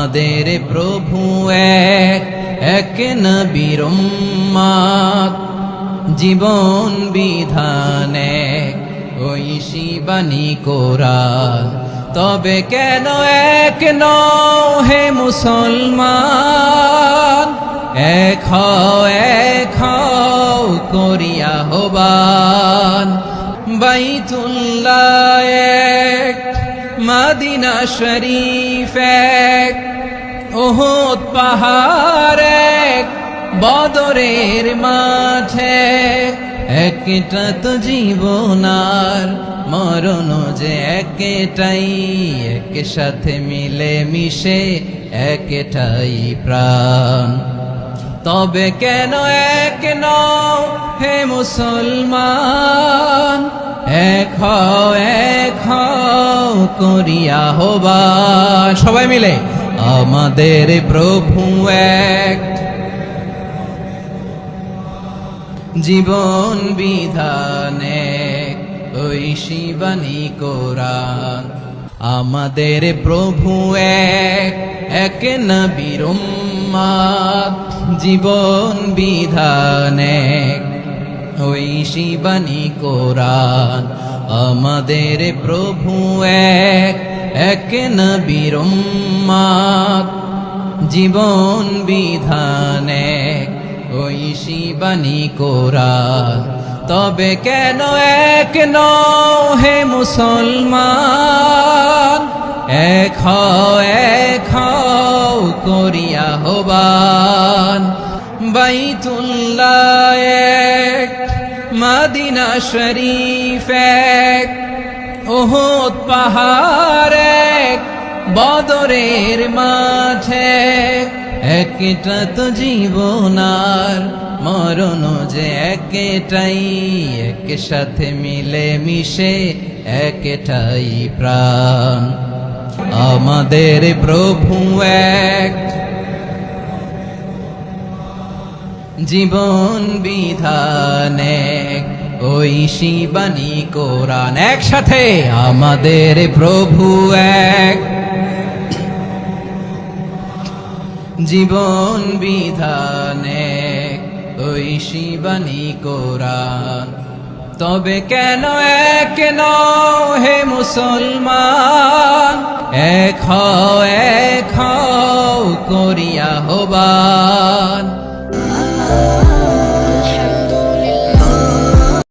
আমাদের প্রভু এক, এক নবীর উম্মত, জীবন বিধান এক, ঐশী বাণী কোরআন। তবে কেন এক নও হে মুসলমান, এক হও করিয়া আহ্বান। বাইতুল্লাহ এক, মদিনা শরীফ এক, উহুদ পাহাড় এক, বদরের মাঠে একটা তো জীবন আর মরণ যে একটাই, এক সাথে মিলে মিশে একটাই প্রাণ। তবে কেন এক নও হে মুসলমান, এক হও করিয়া আহ্বান। সবাই মিলে আমাদের প্রভু এক, জীবন বিধান এক, ঐশী বাণী কোরআন। আমাদের প্রভু এক, এক নবীর উম্মত, জীবন বিধান এক, ঐশী বাণী কোরআন। আমাদের প্রভু এক, এক নবীর উম্মত, জীবন বিধান এক, ঐশী বাণী কোরআন। তবে কেন এক নও হে মুসলমান, এক হও করিয়া আহ্বান। বাইতুল্লাহ এক, মদিনা শরীফ এক, উহুদ পাহাড় এক, বদরের মাঠে একটা তো জীবন আর মরণ যে একটাই, এক সাথে মিলে মিশে একটাই প্রাণ। আমাদের প্রভু এক, জীবন বিধান এক, ঐশী বাণী কোরআন। একসাথে আমাদের প্রভু এক, জীবন বিধান এক, ঐশী বাণী কোরআন। তবে কেন এক নও হে মুসলমান, এক হও করিয়া আহ্বান।